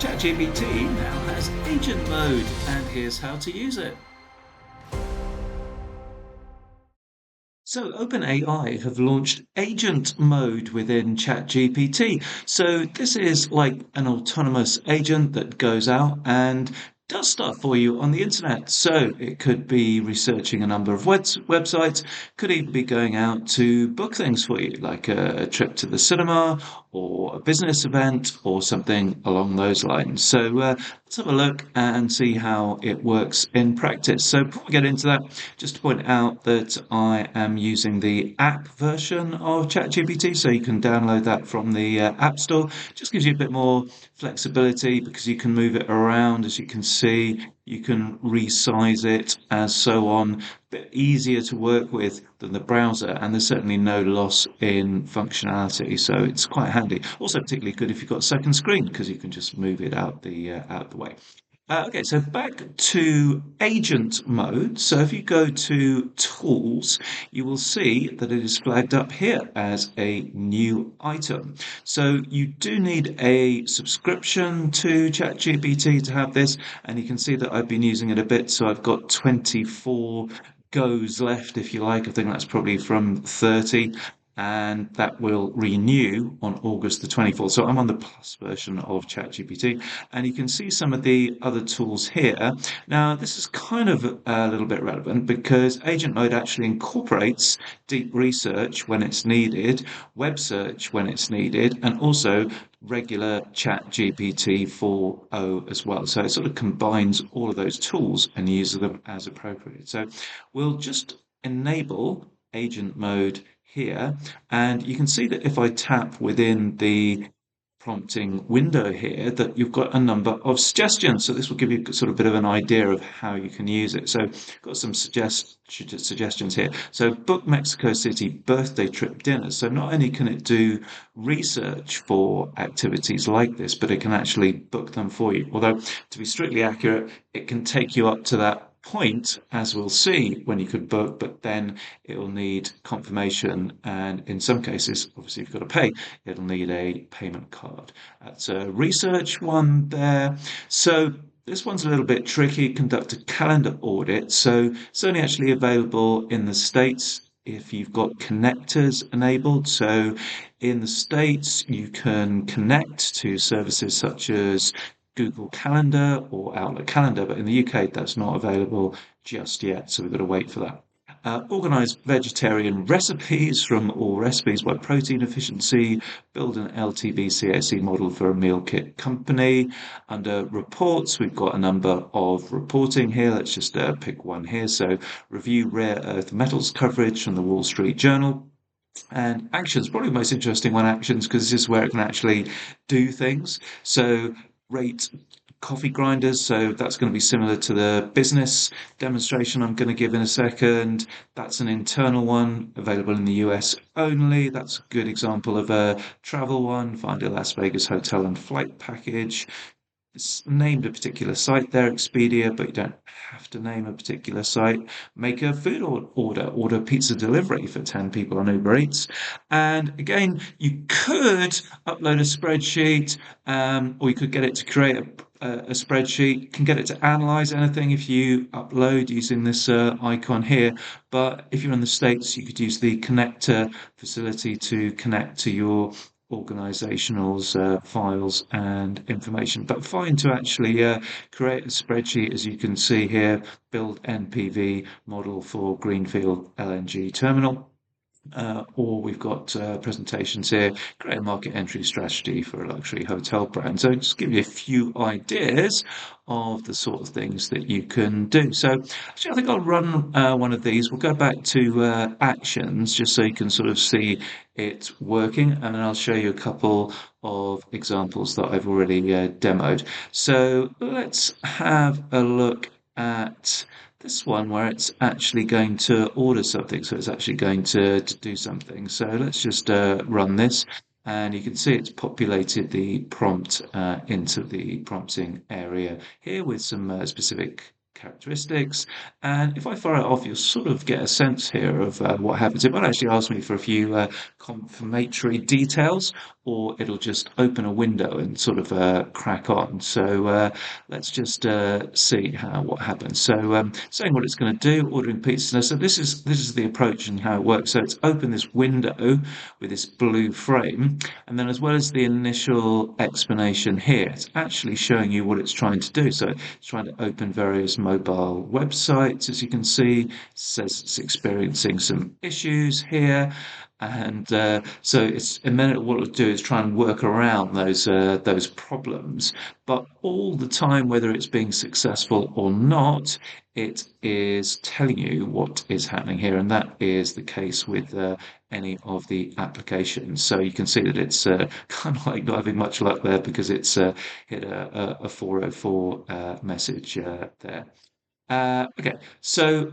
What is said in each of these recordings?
ChatGPT now has agent mode, and here's how to use it. So, OpenAI have launched agent mode within ChatGPT. So, this is like an autonomous agent that goes out and does stuff for you on the internet. So, it could be researching a number of websites, could even be going out to book things for you, like a trip to the cinema or a business event or something along those lines. So, let's have a look and see how it works in practice. So, before we get into that, just to point out that I am using the app version of ChatGPT, so you can download that from the App Store. Just gives you a bit more flexibility because you can move it around, as you can see. You can resize it as so on. A bit easier to work with than the browser, and there's certainly no loss in functionality, so it's quite handy. Also, particularly good if you've got a second screen because you can just move it out the way. Okay, so back to agent mode. So if you go to tools, you will see that it is flagged up here as a new item. So you do need a subscription to ChatGPT to have this, and you can see that I've been using it a bit. So I've got 24 goes left, if you like. I think that's probably from 30, and that will renew on August the 24th. So I'm on the plus version of ChatGPT, and you can see some of the other tools here. Now, this is kind of a little bit relevant because Agent Mode actually incorporates deep research when it's needed, web search when it's needed, and also regular ChatGPT 4.0 as well. So it sort of combines all of those tools and uses them as appropriate. So we'll just enable agent mode here, and you can see that if I tap within the prompting window here that you've got a number of suggestions. So this will give you sort of a bit of an idea of how you can use it. So got some suggestions here. So book Mexico City birthday trip dinners. So not only can it do research for activities like this, but it can actually book them for you. Although to be strictly accurate, it can take you up to that point, as we'll see, when you could book, but then it will need confirmation, and in some cases, obviously, if you've got to pay, it'll need a payment card. That's a research one there. So this one's a little bit tricky. Conduct a calendar audit. So it's only actually available in the States if you've got connectors enabled. So in the States, you can connect to services such as Google Calendar or Outlook Calendar, but in the UK that's not available just yet, so we've got to wait for that. Organise vegetarian recipes from all recipes by protein efficiency, build an LTV CAC model for a meal kit company. Under reports, we've got a number of reporting here. Let's just pick one here. So review rare earth metals coverage from the Wall Street Journal. And actions, probably the most interesting one, actions, because this is where it can actually do things. So rate coffee grinders. So that's going to be similar to the business demonstration I'm going to give in a second. That's an internal one available in the US only. That's a good example of a travel one. Find a Las Vegas hotel and flight package. It's named a particular site there, Expedia, but you don't have to name a particular site. Make a food order pizza delivery for 10 people on Uber Eats. And again, you could upload a spreadsheet, or you could get it to create a spreadsheet. You can get it to analyze anything if you upload using this icon here. But if you're in the States, you could use the connector facility to connect to your organizational's files and information. But fine to actually create a spreadsheet, as you can see here, build NPV model for Greenfield LNG terminal. Or we've got presentations here, create a market entry strategy for a luxury hotel brand. So just give you a few ideas of the sort of things that you can do. So actually, I think I'll run one of these. We'll go back to actions just so you can sort of see it working, and then I'll show you a couple of examples that I've already demoed. So let's have a look at this one where it's actually going to order something. So it's actually going to do something. So let's just run this. And you can see it's populated the prompt into the prompting area here with some specific characteristics. And if I fire it off, you'll sort of get a sense here of what happens. It might actually ask me for a few confirmatory details or it'll just open a window and sort of crack on. So let's just see how what happens. So saying what it's going to do, ordering pizza. So this is the approach and how it works. So it's open this window with this blue frame, and then as well as the initial explanation here, it's actually showing you what it's trying to do. So it's trying to open various mobile websites, as you can see. It says it's experiencing some issues here. And so it's a minute. What it'll do is try and work around those problems. But all the time, whether it's being successful or not, it is telling you what is happening here, and that is the case with any of the applications. So you can see that it's kind of like not having much luck there because it's hit a 404 message there. Okay, so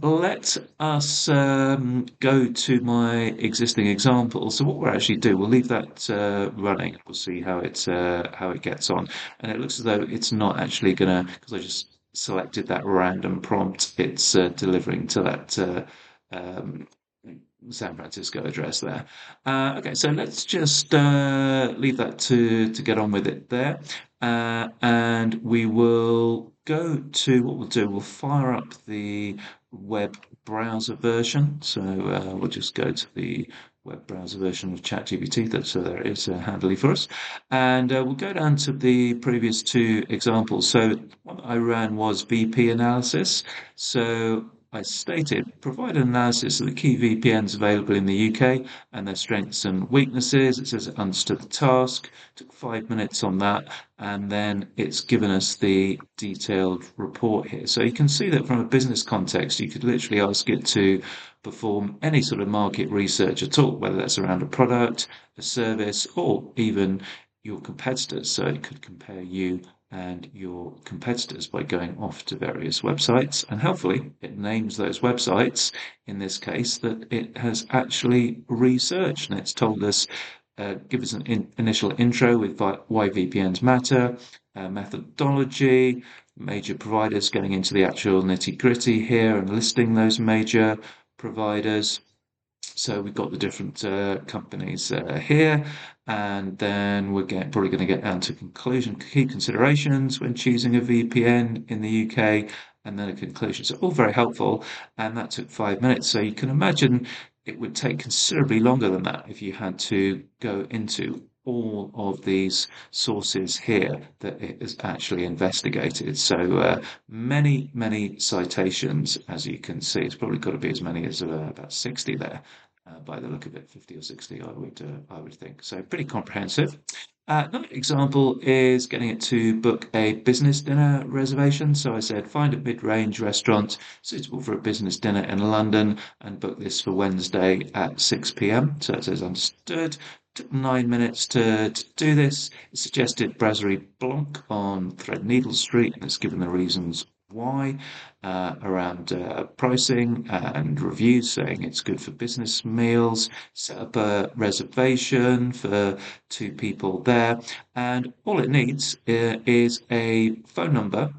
let us go to my existing example. So what we'll actually do, we'll leave that running. We'll see how it gets on. And it looks as though it's not actually gonna, because I just selected that random prompt. It's delivering to that um, San Francisco address there. Okay, so let's just leave that to get on with it there. And we will go to what we'll do, we'll fire up the web browser version. So we'll just go to the web browser version of ChatGPT. So there it is handily for us. And we'll go down to the previous two examples. So what I ran was VP analysis. So I stated, provide an analysis of the key VPNs available in the UK and their strengths and weaknesses. It says it understood the task, took 5 minutes on that, and then it's given us the detailed report here. So you can see that from a business context, you could literally ask it to perform any sort of market research at all, whether that's around a product, a service, or even your competitors. So it could compare you and your competitors by going off to various websites. And helpfully, it names those websites in this case that it has actually researched. And it's told us, give us an initial intro with why VPNs matter, methodology, major providers, getting into the actual nitty gritty here and listing those major providers. So we've got the different companies here, and then probably going to get down to key considerations when choosing a VPN in the UK, and then a conclusion. So all very helpful, and that took 5 minutes. So you can imagine it would take considerably longer than that if you had to go into all of these sources here that it has actually investigated. So many citations, as you can see. It's probably got to be as many as about 60 there. By the look of it, 50 or 60, I would think. So pretty comprehensive. Another example is getting it to book a business dinner reservation. So I said, find a mid-range restaurant suitable for a business dinner in London and book this for Wednesday at 6 p.m. So it says understood. Took 9 minutes to do this. It suggested Brasserie Blanc on Threadneedle Street, and it's given the reasons why around pricing and reviews, saying it's good for business meals. Set up a reservation for two people there, and all it needs is a phone number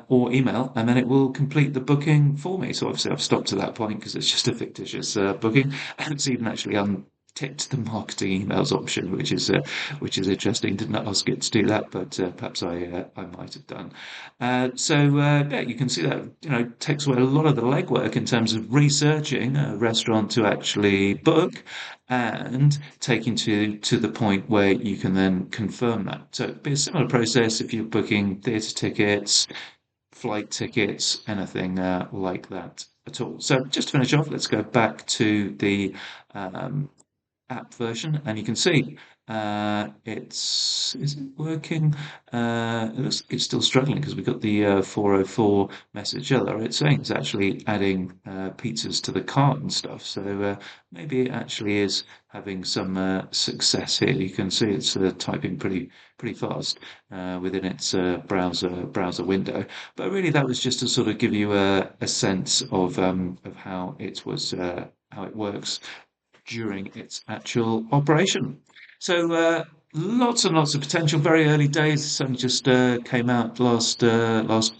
or email, and then it will complete the booking for me. So obviously I've stopped at that point because it's just a fictitious booking, and it's even actually ticked the marketing emails option, which is interesting. Didn't ask it to do that, but perhaps I might have done. Yeah, you can see that takes away a lot of the legwork in terms of researching a restaurant to actually book and taking to the point where you can then confirm that. So it'd be a similar process if you're booking theatre tickets, flight tickets, anything like that at all. So just to finish off, let's go back to the um, app version, and you can see is it working? It looks like it's still struggling because we've got the 404 message error. It's saying it's actually adding pizzas to the cart and stuff. So maybe it actually is having some success here. You can see it's typing pretty fast within its browser window. But really, that was just to sort of give you a sense of how how it works during its actual operation. So lots and lots of potential. Very early days. It's only just came out last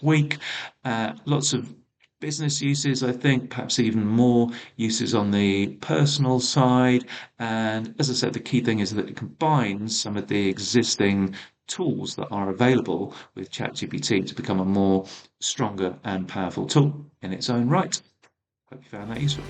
week. Lots of business uses, I think, perhaps even more uses on the personal side. And as I said, the key thing is that it combines some of the existing tools that are available with ChatGPT to become a more stronger and powerful tool in its own right. Hope you found that useful.